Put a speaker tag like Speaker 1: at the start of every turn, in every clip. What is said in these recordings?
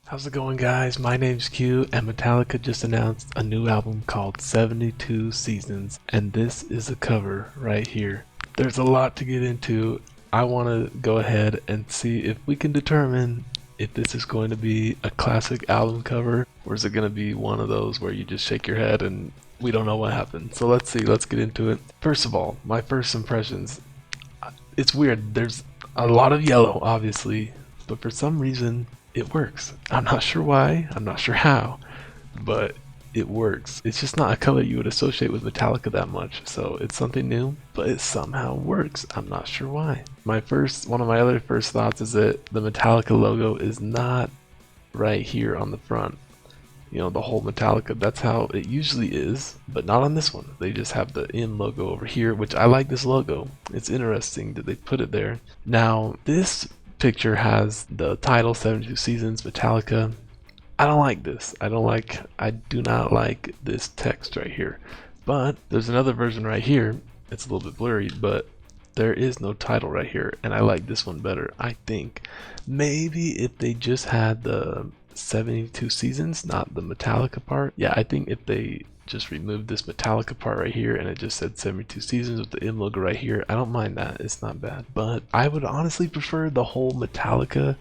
Speaker 1: How's it going, guys? My name's Q, and Metallica just announced a new album called 72 Seasons, and this is the cover right here. There's a lot to get into. I want to go ahead and see if we can determine if this is going to be a classic album cover, or is it going to be one of those where you just shake your head and we don't know what happened. So let's see, let's get into it. First of all, my first impressions. It's weird. There's a lot of yellow, obviously, but for some reason, it works. I'm not sure why, I'm not sure how, but it works. It's just not a color you would associate with Metallica that much, so it's something new, but it somehow works. I'm not sure why. One of my other first thoughts is that the Metallica logo is not right here on the front. You know, the whole Metallica, that's how it usually is, but not on this one. They just have the M logo over here, which I like this logo. It's interesting that they put it there. Now, this picture has the title 72 Seasons Metallica. I don't like this. I do not like this text right here. But there's another version right here. It's a little bit blurry, but there is no title right here, and I like this one better. I think maybe if they just had the 72 Seasons, not the Metallica part. Yeah, I think if they just removed this Metallica part right here and it just said 72 Seasons with the M logo right here, I don't mind that. It's not bad. But I would honestly prefer the whole Metallica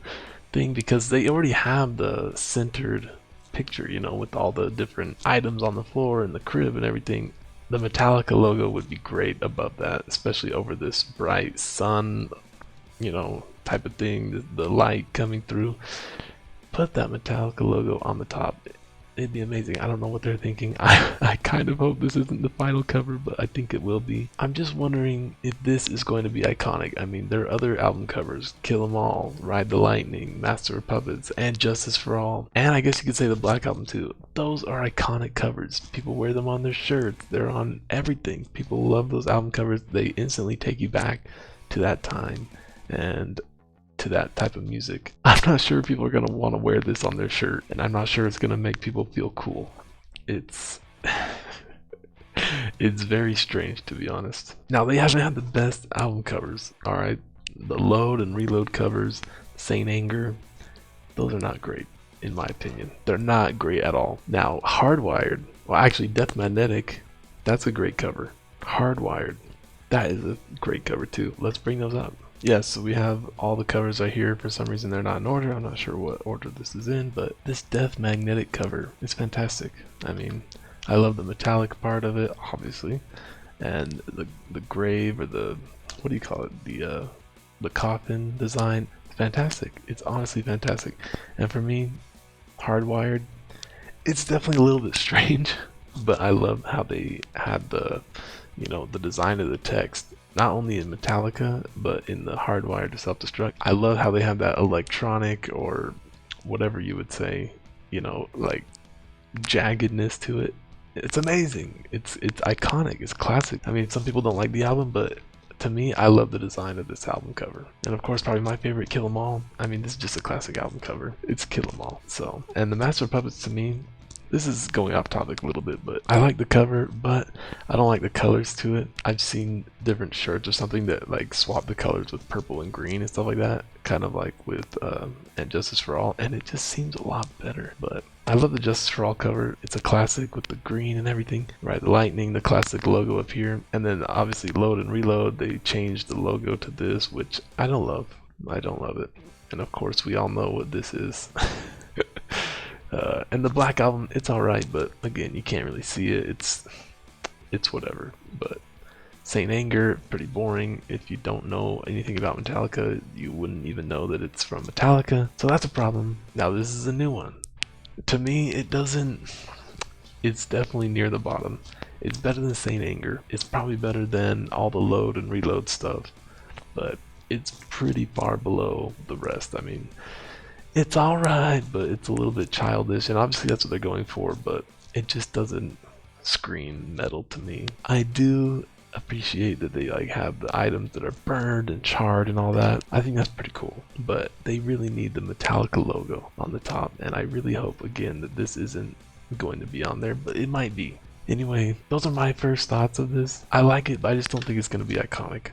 Speaker 1: thing because they already have the centered picture, you know, with all the different items on the floor and the crib and everything. The Metallica logo would be great above that, especially over this bright sun, you know, type of thing, the light coming through. Put that Metallica logo on the top. It'd be amazing. I don't know what they're thinking. I kind of hope this isn't the final cover, but I think it will be. I'm just wondering if this is going to be iconic. I mean, there are other album covers. Kill 'Em All, Ride the Lightning, Master of Puppets, and Justice for All. And I guess you could say the Black Album too. Those are iconic covers. People wear them on their shirts. They're on everything. People love those album covers. They instantly take you back to that time and to that type of music. I'm not sure people are gonna want to wear this on their shirt, and I'm not sure it's gonna make people feel cool. It's it's very strange, to be honest. Now, they haven't had the best album covers. All right, the Load and Reload covers, Saint Anger, those are not great in my opinion. They're not great at all. Now, Hardwired, well, actually, Death Magnetic, that's a great cover. Hardwired, that is a great cover too. Let's bring those up. Yes, so we have all the covers right here. For some reason they're not in order. I'm not sure what order this is in, but this Death Magnetic cover is fantastic. I mean, I love the metallic part of it, obviously, and the grave, or the, what do you call it, the coffin design. It's fantastic. It's honestly fantastic. And for me, Hardwired, it's definitely a little bit strange, but I love how they had the, you know, the design of the text, not only in Metallica, but in the Hardwired to Self-Destruct. I love how they have that electronic, or whatever you would say, you know, like jaggedness to it. It's amazing. It's iconic. It's classic. I mean, some people don't like the album, but to me, I love the design of this album cover. And of course, probably my favorite, Kill 'Em All. I mean, this is just a classic album cover. It's Kill 'Em All. So, and the Master of Puppets, to me, this is going off topic a little bit, but I like the cover, but I don't like the colors to it. I've seen different shirts or something that like swap the colors with purple and green and stuff like that, kind of like with and Justice for All, and it just seems a lot better. But I love the Justice for All cover. It's a classic with the green and everything. Right, the lightning, the classic logo up here, and then obviously Load and Reload, they changed the logo to this, which I don't love. I don't love it. And of course, we all know what this is. And the Black Album, it's alright, but again, you can't really see it. It's whatever. But Saint Anger, pretty boring. If you don't know anything about Metallica, you wouldn't even know that it's from Metallica. So that's a problem. Now this is a new one. To me, it doesn't. It's definitely near the bottom. It's better than Saint Anger. It's probably better than all the Load and Reload stuff, but it's pretty far below the rest. I mean, it's alright, but it's a little bit childish, and obviously that's what they're going for, but it just doesn't scream metal to me. I do appreciate that they like have the items that are burned and charred and all that. I think that's pretty cool, but they really need the Metallica logo on the top, and I really hope again that this isn't going to be on there, but it might be. Anyway, those are my first thoughts of this. I like it, but I just don't think it's going to be iconic,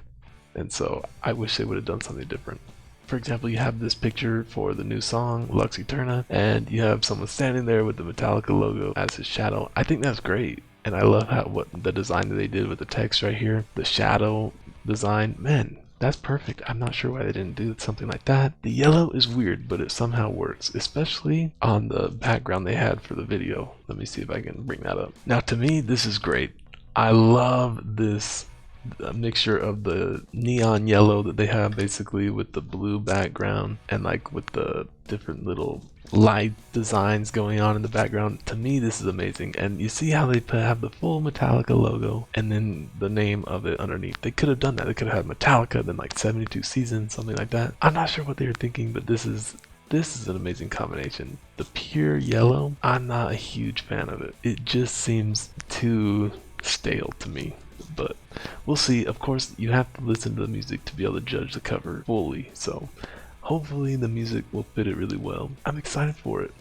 Speaker 1: and so I wish they would have done something different. For example, you have this picture for the new song Lux Eterna, and you have someone standing there with the Metallica logo as his shadow. I think that's great, and I love what the design that they did with the text right here, the shadow design. Man, that's perfect. I'm not sure why they didn't do something like that. The yellow is weird, but it somehow works, especially on the background they had for the video. Let me see if I can bring that up. Now, to me, this is great. I love this mixture of the neon yellow that they have basically with the blue background and like with the different little light designs going on in the background. To me, this is amazing. And you see how they have the full Metallica logo and then the name of it underneath. They could have done that. They could have had Metallica, then like 72 seasons, something like that. I'm not sure what they were thinking, but this is an amazing combination. The pure yellow, I'm not a huge fan of it. It just seems too stale to me, but we'll see. Of course, you have to listen to the music to be able to judge the cover fully, so hopefully the music will fit it really well. I'm excited for it.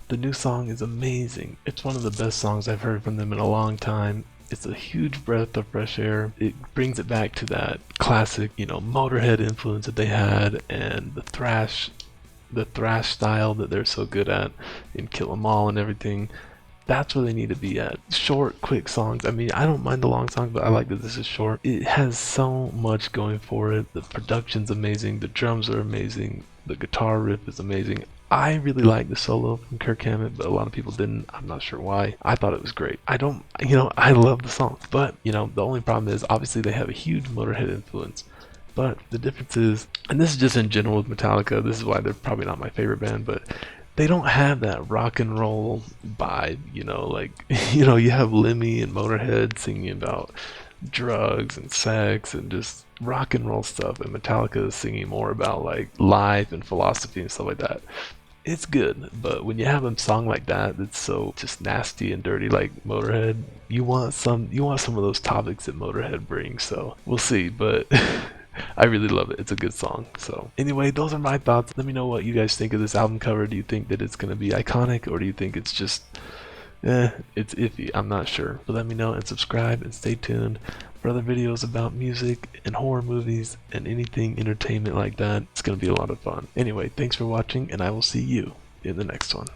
Speaker 1: The new song is amazing. It's one of the best songs I've heard from them in a long time. It's a huge breath of fresh air. It brings it back to that classic, Motorhead influence that they had, and the thrash style that they're so good at in Kill 'Em All and everything. That's where they need to be at. Short, quick songs. I mean, I don't mind the long songs, but I like that this is short. It has so much going for it. The production's amazing. The drums are amazing. The guitar riff is amazing. I really like the solo from Kirk Hammett, but a lot of people didn't. I'm not sure why. I thought it was great. I love the song. But, the only problem is, obviously, they have a huge Motorhead influence. But the difference is, and this is just in general with Metallica, this is why they're probably not my favorite band, but they don't have that rock and roll vibe, you have Lemmy and Motorhead singing about drugs and sex and just rock and roll stuff, and Metallica is singing more about like life and philosophy and stuff like that. It's good, but when you have a song like that that's so just nasty and dirty like Motorhead, you want some of those topics that Motorhead brings. So we'll see, but I really love it. It's a good song. So anyway, those are my thoughts. Let me know what you guys think of this album cover. Do you think that it's going to be iconic, or do you think it's just it's iffy? I'm not sure, but let me know and subscribe and stay tuned for other videos about music and horror movies and anything entertainment like that. It's going to be a lot of fun. Anyway, thanks for watching, and I will see you in the next one.